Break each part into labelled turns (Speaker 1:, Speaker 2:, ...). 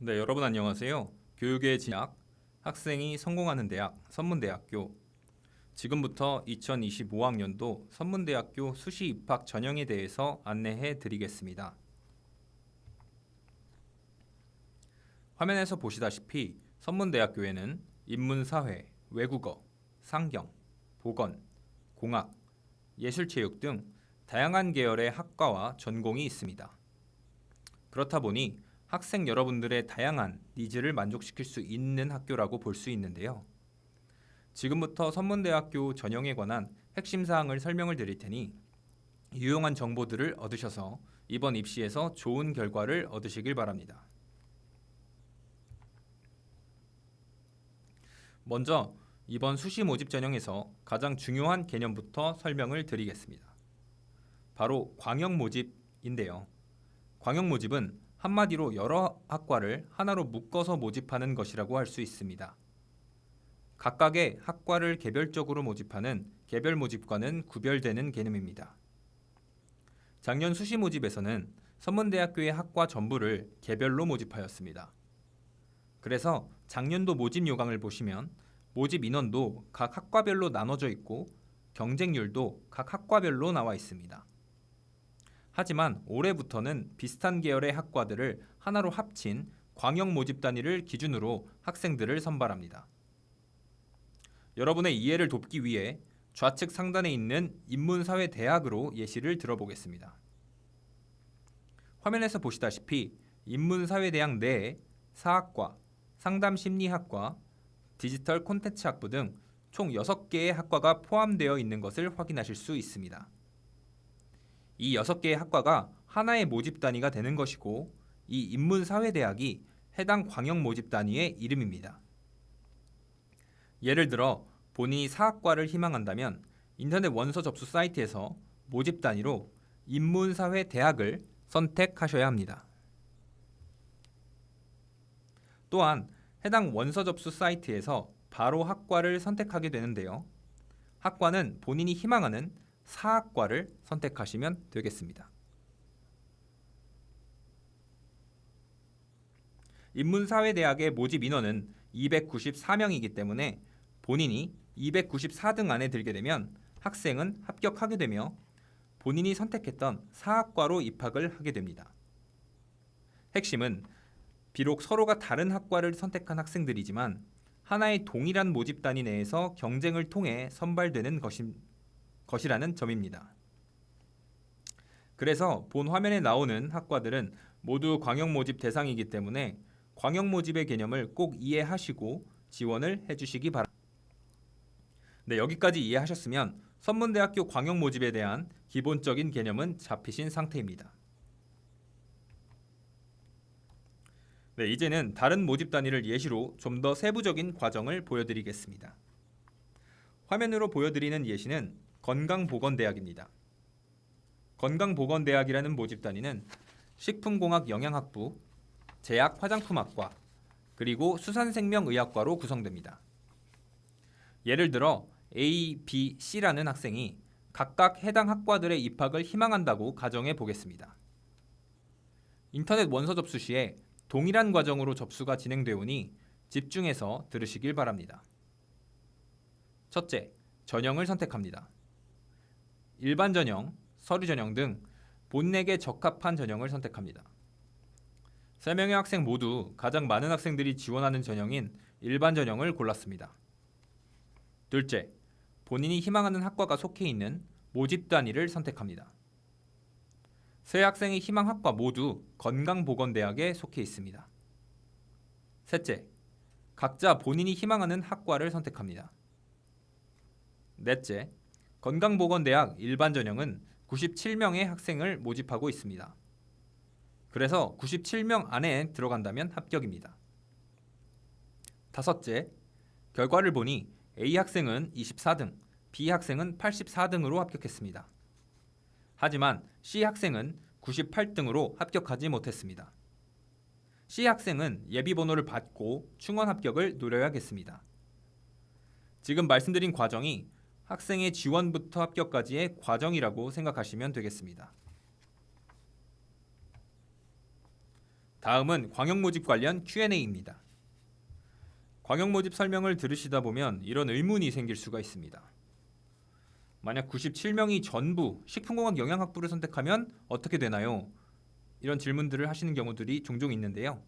Speaker 1: 네, 여러분 안녕하세요. 교육의 진학, 학생이 성공하는 대학, 선문대학교. 지금부터 2025학년도 선문대학교 수시 입학 전형에 대해서 안내해 드리겠습니다. 화면에서 보시다시피 선문대학교에는 인문사회, 외국어, 상경, 보건, 공학, 예술체육 등 다양한 계열의 학과와 전공이 있습니다. 그렇다 보니 학생 여러분들의 다양한 니즈를 만족시킬 수 있는 학교라고 볼 수 있는데요. 지금부터 선문대학교 전형에 관한 핵심 사항을 설명을 드릴 테니 유용한 정보들을 얻으셔서 이번 입시에서 좋은 결과를 얻으시길 바랍니다. 먼저 이번 수시 모집 전형에서 가장 중요한 개념부터 설명을 드리겠습니다. 바로 광역 모집인데요. 광역 모집은 한마디로 여러 학과를 하나로 묶어서 모집하는 것이라고 할 수 있습니다. 각각의 학과를 개별적으로 모집하는 개별 모집과는 구별되는 개념입니다. 작년 수시 모집에서는 선문대학교의 학과 전부를 개별로 모집하였습니다. 그래서 작년도 모집 요강을 보시면 모집 인원도 각 학과별로 나눠져 있고 경쟁률도 각 학과별로 나와 있습니다. 하지만 올해부터는 비슷한 계열의 학과들을 하나로 합친 광역 모집 단위를 기준으로 학생들을 선발합니다. 여러분의 이해를 돕기 위해 좌측 상단에 있는 인문사회대학으로 예시를 들어보겠습니다. 화면에서 보시다시피 인문사회대학 내에 사학과, 상담심리학과, 디지털 콘텐츠학부 등 총 6개의 학과가 포함되어 있는 것을 확인하실 수 있습니다. 이 6개의 학과가 하나의 모집 단위가 되는 것이고 이 인문사회대학이 해당 광역 모집 단위의 이름입니다. 예를 들어 본인이 사학과를 희망한다면 인터넷 원서 접수 사이트에서 모집 단위로 인문사회대학을 선택하셔야 합니다. 또한 해당 원서 접수 사이트에서 바로 학과를 선택하게 되는데요. 학과는 본인이 희망하는 사학과를 선택하시면 되겠습니다. 인문사회대학의 모집 인원은 294명이기 때문에 본인이 294등 안에 들게 되면 학생은 합격하게 되며 본인이 선택했던 사학과로 입학을 하게 됩니다. 핵심은 비록 서로가 다른 학과를 선택한 학생들이지만 하나의 동일한 모집 단위 내에서 경쟁을 통해 선발되는 것이라는 점입니다. 그래서 본 화면에 나오는 학과들은 모두 광역 모집 대상이기 때문에 광역 모집의 개념을 꼭 이해하시고 지원을 해주시기 바랍니다. 네, 여기까지 이해하셨으면 선문대학교 광역 모집에 대한 기본적인 개념은 잡히신 상태입니다. 네, 이제는 다른 모집 단위를 예시로 좀 더 세부적인 과정을 보여드리겠습니다. 화면으로 보여드리는 예시는 건강보건대학입니다. 건강보건대학이라는 모집 단위는 식품공학 영양학부, 제약 화장품학과, 그리고 수산생명의학과로 구성됩니다. 예를 들어 A, B, C라는 학생이 각각 해당 학과들의 입학을 희망한다고 가정해 보겠습니다. 인터넷 원서 접수 시에 동일한 과정으로 접수가 진행되오니 집중해서 들으시길 바랍니다. 첫째, 전형을 선택합니다. 일반 전형, 서류 전형 등 본넥에 적합한 전형을 선택합니다. 3명의 학생 모두 가장 많은 학생들이 지원하는 전형인 일반 전형을 골랐습니다. 둘째, 본인이 희망하는 학과가 속해 있는 모집 단위를 선택합니다. 세 학생의 희망 학과 모두 건강보건대학에 속해 있습니다. 셋째, 각자 본인이 희망하는 학과를 선택합니다. 넷째, 건강보건대학 일반 전형은 97명의 학생을 모집하고 있습니다. 그래서 97명 안에 들어간다면 합격입니다. 다섯째, 결과를 보니 A 학생은 24등, B 학생은 84등으로 합격했습니다. 하지만 C 학생은 98등으로 합격하지 못했습니다. C 학생은 예비번호를 받고 충원 합격을 노려야겠습니다. 지금 말씀드린 과정이 학생의 지원부터 합격까지의 과정이라고 생각하시면 되겠습니다. 다음은 광역 모집 관련 Q&A입니다. 광역 모집 설명을 들으시다 보면 이런 의문이 생길 수가 있습니다. 만약 97명이 전부 식품공학 영양학부를 선택하면 어떻게 되나요? 이런 질문들을 하시는 경우들이 종종 있는데요.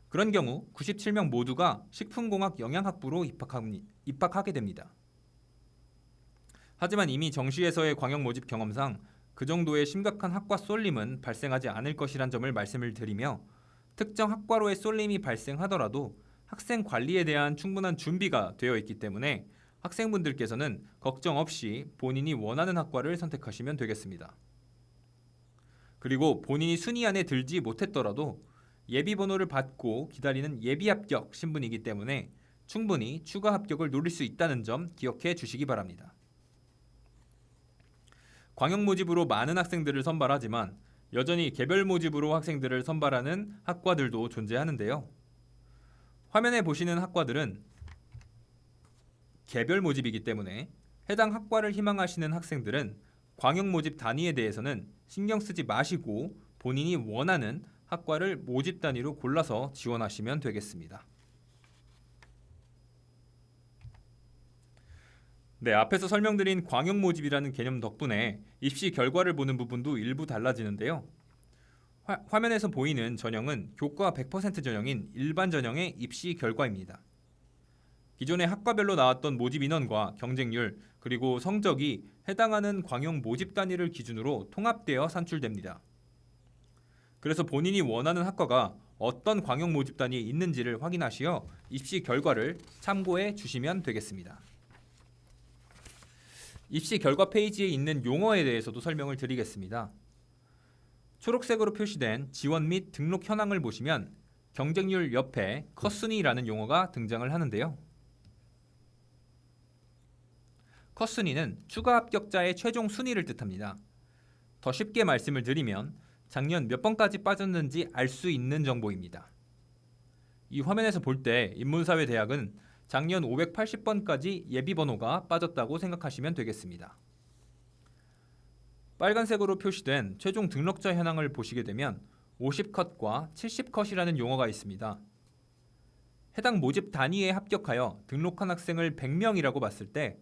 Speaker 1: 그런 경우 97명 모두가 식품공학 영양학부로 입학하게 됩니다. 하지만 이미 정시에서의 광역 모집 경험상 그 정도의 심각한 학과 쏠림은 발생하지 않을 것이란 점을 말씀을 드리며, 특정 학과로의 쏠림이 발생하더라도 학생 관리에 대한 충분한 준비가 되어 있기 때문에 학생분들께서는 걱정 없이 본인이 원하는 학과를 선택하시면 되겠습니다. 그리고 본인이 순위 안에 들지 못했더라도 예비 번호를 받고 기다리는 예비 합격 신분이기 때문에 충분히 추가 합격을 노릴 수 있다는 점 기억해 주시기 바랍니다. 광역 모집으로 많은 학생들을 선발하지만 여전히 개별 모집으로 학생들을 선발하는 학과들도 존재하는데요. 화면에 보시는 학과들은 개별 모집이기 때문에 해당 학과를 희망하시는 학생들은 광역 모집 단위에 대해서는 신경 쓰지 마시고 본인이 원하는 학과를 모집 단위로 골라서 지원하시면 되겠습니다. 네, 앞에서 설명드린 광역 모집이라는 개념 덕분에 입시 결과를 보는 부분도 일부 달라지는데요. 화면에서 보이는 전형은 교과 100% 전형인 일반 전형의 입시 결과입니다. 기존의 학과별로 나왔던 모집 인원과 경쟁률, 그리고 성적이 해당하는 광역 모집 단위를 기준으로 통합되어 산출됩니다. 그래서 본인이 원하는 학과가 어떤 광역 모집 단위에 있는지를 확인하시어 입시 결과를 참고해 주시면 되겠습니다. 입시 결과 페이지에 있는 용어에 대해서도 설명을 드리겠습니다. 초록색으로 표시된 지원 및 등록 현황을 보시면 경쟁률 옆에 컷순위라는 용어가 등장을 하는데요. 컷순위는 추가 합격자의 최종 순위를 뜻합니다. 더 쉽게 말씀을 드리면 작년 몇 번까지 빠졌는지 알 수 있는 정보입니다. 이 화면에서 볼 때 인문사회대학은 작년 580번까지 예비번호가 빠졌다고 생각하시면 되겠습니다. 빨간색으로 표시된 최종 등록자 현황을 보시게 되면 50컷과 70컷이라는 용어가 있습니다. 해당 모집 단위에 합격하여 등록한 학생을 100명이라고 봤을 때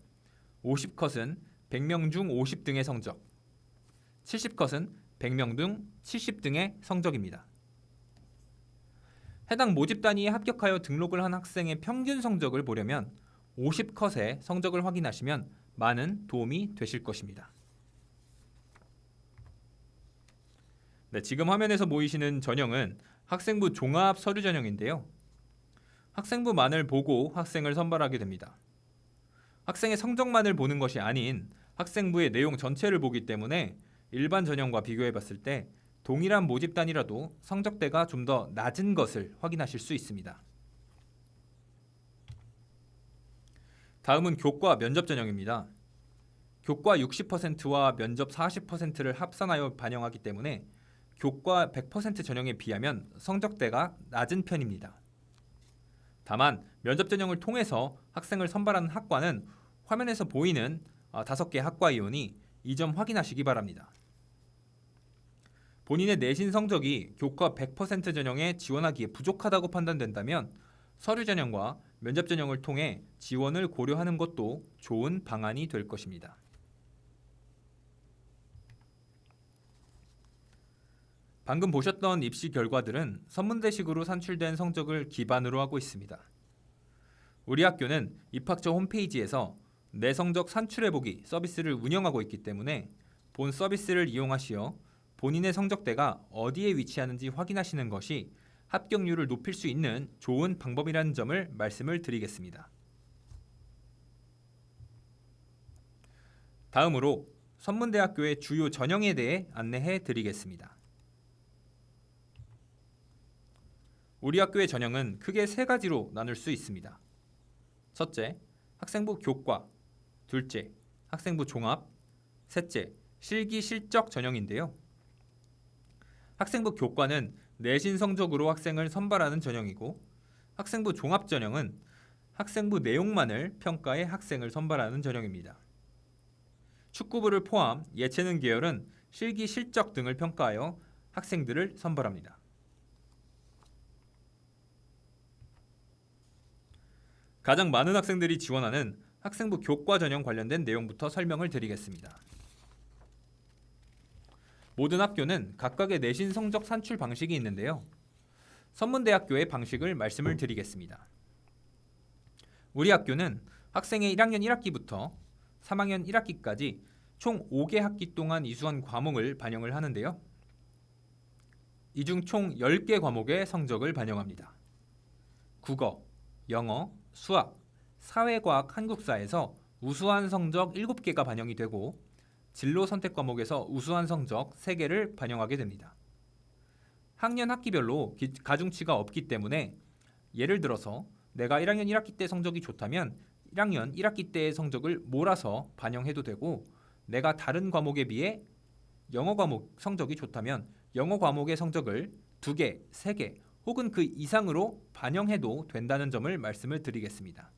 Speaker 1: 50컷은 100명 중 50등의 성적, 70컷은 100명 중 70등의 성적입니다. 해당 모집 단위에 합격하여 등록을 한 학생의 평균 성적을 보려면 50컷의 성적을 확인하시면 많은 도움이 되실 것입니다. 네, 지금 화면에서 보이시는 전형은 학생부 종합 서류 전형인데요. 학생부만을 보고 학생을 선발하게 됩니다. 학생의 성적만을 보는 것이 아닌 학생부의 내용 전체를 보기 때문에 일반 전형과 비교해 봤을 때 동일한 모집 단위라도 성적대가 좀 더 낮은 것을 확인하실 수 있습니다. 다음은 교과 면접 전형입니다. 교과 60%와 면접 40%를 합산하여 반영하기 때문에 교과 100% 전형에 비하면 성적대가 낮은 편입니다. 다만 면접 전형을 통해서 학생을 선발하는 학과는 화면에서 보이는 5개 학과이오니 이 점 확인하시기 바랍니다. 본인의 내신 성적이 교과 100% 전형에 지원하기에 부족하다고 판단된다면 서류 전형과 면접 전형을 통해 지원을 고려하는 것도 좋은 방안이 될 것입니다. 방금 보셨던 입시 결과들은 선문대식으로 산출된 성적을 기반으로 하고 있습니다. 우리 학교는 입학처 홈페이지에서 내 성적 산출해보기 서비스를 운영하고 있기 때문에 본 서비스를 이용하시어 본인의 성적대가 어디에 위치하는지 확인하시는 것이 합격률을 높일 수 있는 좋은 방법이라는 점을 말씀을 드리겠습니다. 다음으로 선문대학교의 주요 전형에 대해 안내해 드리겠습니다. 우리 학교의 전형은 크게 3가지로 나눌 수 있습니다. 첫째, 학생부 교과, 둘째, 학생부 종합, 셋째, 실기 실적 전형인데요. 학생부 교과는 내신 성적으로 학생을 선발하는 전형이고, 학생부 종합 전형은 학생부 내용만을 평가해 학생을 선발하는 전형입니다. 축구부를 포함 예체능 계열은 실기 실적 등을 평가하여 학생들을 선발합니다. 가장 많은 학생들이 지원하는 학생부 교과 전형 관련된 내용부터 설명을 드리겠습니다. 모든 학교는 각각의 내신 성적 산출 방식이 있는데요. 선문대학교의 방식을 말씀을 드리겠습니다. 우리 학교는 학생의 1학년 1학기부터 3학년 1학기까지 총 5개 학기 동안 이수한 과목을 반영을 하는데요. 이 중 총 10개 과목의 성적을 반영합니다. 국어, 영어, 수학, 사회과학, 한국사에서 우수한 성적 7개가 반영이 되고 진로 선택 과목에서 우수한 성적 3개를 반영하게 됩니다. 학년 학기별로 가중치가 없기 때문에 예를 들어서 내가 1학년 1학기 때 성적이 좋다면 1학년 1학기 때의 성적을 몰아서 반영해도 되고 내가 다른 과목에 비해 영어 과목 성적이 좋다면 영어 과목의 성적을 2개, 3개 혹은 그 이상으로 반영해도 된다는 점을 말씀을 드리겠습니다.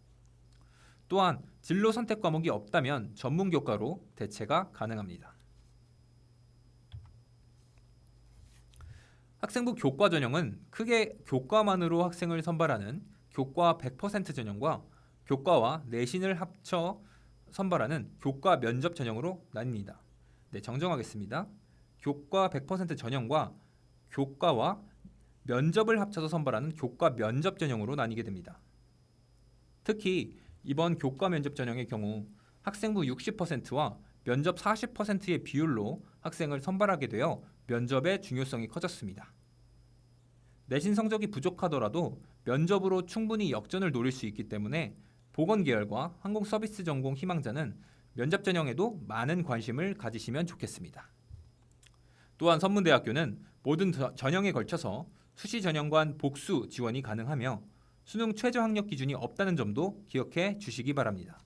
Speaker 1: 또한 진로 선택 과목이 없다면 전문 교과로 대체가 가능합니다. 학생부 교과 전형은 크게 교과만으로 학생을 선발하는 교과 100% 전형과 교과와 내신을 합쳐 선발하는 교과 면접 전형으로 나뉩니다. 네, 정정하겠습니다. 교과 100% 전형과 교과와 면접을 합쳐서 선발하는 교과 면접 전형으로 나뉘게 됩니다. 특히 이번 교과 면접 전형의 경우 학생부 60%와 면접 40%의 비율로 학생을 선발하게 되어 면접의 중요성이 커졌습니다. 내신 성적이 부족하더라도 면접으로 충분히 역전을 노릴 수 있기 때문에 보건계열과 항공서비스 전공 희망자는 면접 전형에도 많은 관심을 가지시면 좋겠습니다. 또한 선문대학교는 모든 전형에 걸쳐서 수시 전형관 복수 지원이 가능하며 수능 최저 학력 기준이 없다는 점도 기억해 주시기 바랍니다.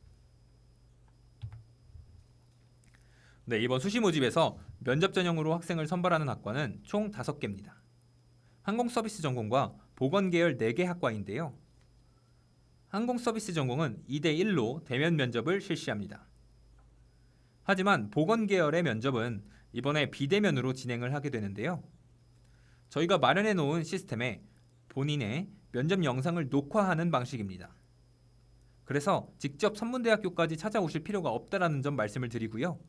Speaker 1: 네, 이번 수시 모집에서 면접 전형으로 학생을 선발하는 학과는 총 5개입니다. 항공서비스 전공과 보건계열 4개 학과인데요. 항공서비스 전공은 2대1로 대면 면접을 실시합니다. 하지만 보건계열의 면접은 이번에 비대면으로 진행을 하게 되는데요. 저희가 마련해 놓은 시스템에 본인의 면접 영상을 녹화하는 방식입니다. 그래서 직접 선문대학교까지 찾아오실 필요가 없다라는 점 말씀을 드리고요.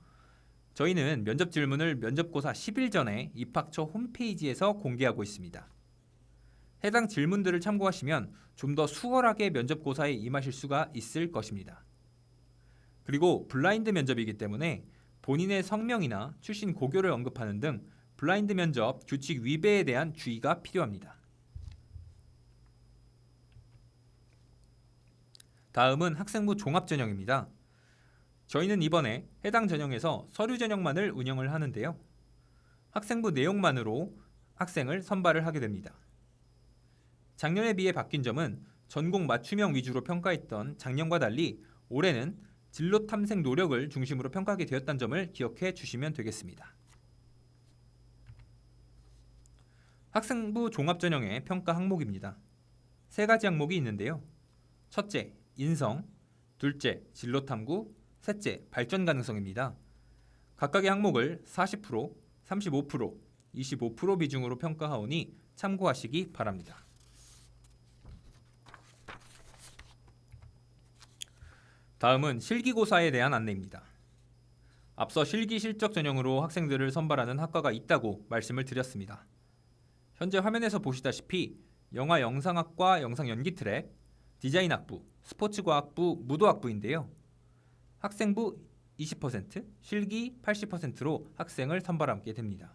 Speaker 1: 저희는 면접 질문을 면접고사 10일 전에 입학처 홈페이지에서 공개하고 있습니다. 해당 질문들을 참고하시면 좀 더 수월하게 면접고사에 임하실 수가 있을 것입니다. 그리고 블라인드 면접이기 때문에 본인의 성명이나 출신 고교를 언급하는 등 블라인드 면접 규칙 위배에 대한 주의가 필요합니다. 다음은 학생부 종합 전형입니다. 저희는 이번에 해당 전형에서 서류 전형만을 운영을 하는데요. 학생부 내용만으로 학생을 선발을 하게 됩니다. 작년에 비해 바뀐 점은 전공 맞춤형 위주로 평가했던 작년과 달리 올해는 진로 탐색 노력을 중심으로 평가하게 되었다는 점을 기억해 주시면 되겠습니다. 학생부 종합 전형의 평가 항목입니다. 3가지 항목이 있는데요. 첫째, 인성, 둘째, 진로 탐구, 셋째, 발전 가능성입니다. 각각의 항목을 40%, 35%, 25% 비중으로 평가하오니 참고하시기 바랍니다. 다음은 실기고사에 대한 안내입니다. 앞서 실기 실적 전형으로 학생들을 선발하는 학과가 있다고 말씀을 드렸습니다. 현재 화면에서 보시다시피 영화 영상학과 영상연기 트랙, 디자인학부, 스포츠과학부, 무도학부인데요. 학생부 20%, 실기 80%로 학생을 선발하게 됩니다.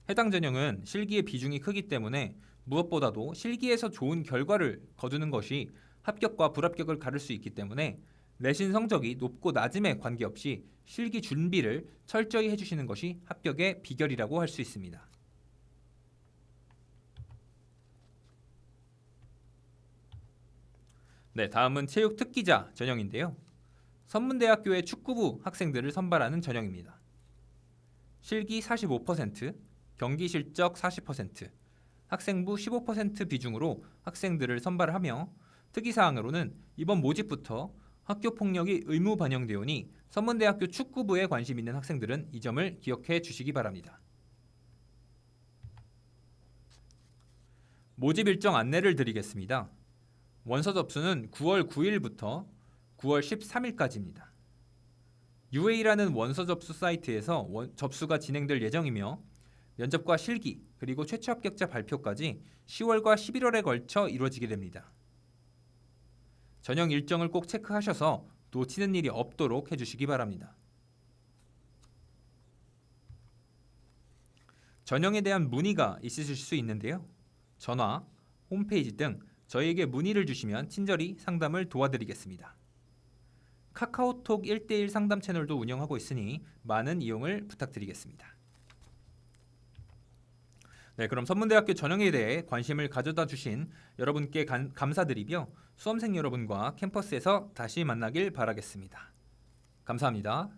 Speaker 1: 해당 전형은 실기의 비중이 크기 때문에 무엇보다도 실기에서 좋은 결과를 거두는 것이 합격과 불합격을 가를 수 있기 때문에 내신 성적이 높고 낮음에 관계없이 실기 준비를 철저히 해주시는 것이 합격의 비결이라고 할 수 있습니다. 네, 다음은 체육 특기자 전형인데요. 선문대학교의 축구부 학생들을 선발하는 전형입니다. 실기 45%, 경기 실적 40%, 학생부 15% 비중으로 학생들을 선발하며 특이사항으로는 이번 모집부터 학교 폭력이 의무 반영되오니 선문대학교 축구부에 관심 있는 학생들은 이 점을 기억해 주시기 바랍니다. 모집 일정 안내를 드리겠습니다. 원서 접수는 9월 9일부터 9월 13일까지입니다. UA라는 원서 접수 사이트에서 접수가 진행될 예정이며 면접과 실기 그리고 최초 합격자 발표까지 10월과 11월에 걸쳐 이루어지게 됩니다. 전형 일정을 꼭 체크하셔서 놓치는 일이 없도록 해주시기 바랍니다. 전형에 대한 문의가 있으실 수 있는데요. 전화, 홈페이지 등 저희에게 문의를 주시면 친절히 상담을 도와드리겠습니다. 카카오톡 1:1 상담 채널도 운영하고 있으니 많은 이용을 부탁드리겠습니다. 네, 그럼 선문대학교 전형에 대해 관심을 가져다 주신 여러분께 감사드리며 수험생 여러분과 캠퍼스에서 다시 만나길 바라겠습니다. 감사합니다.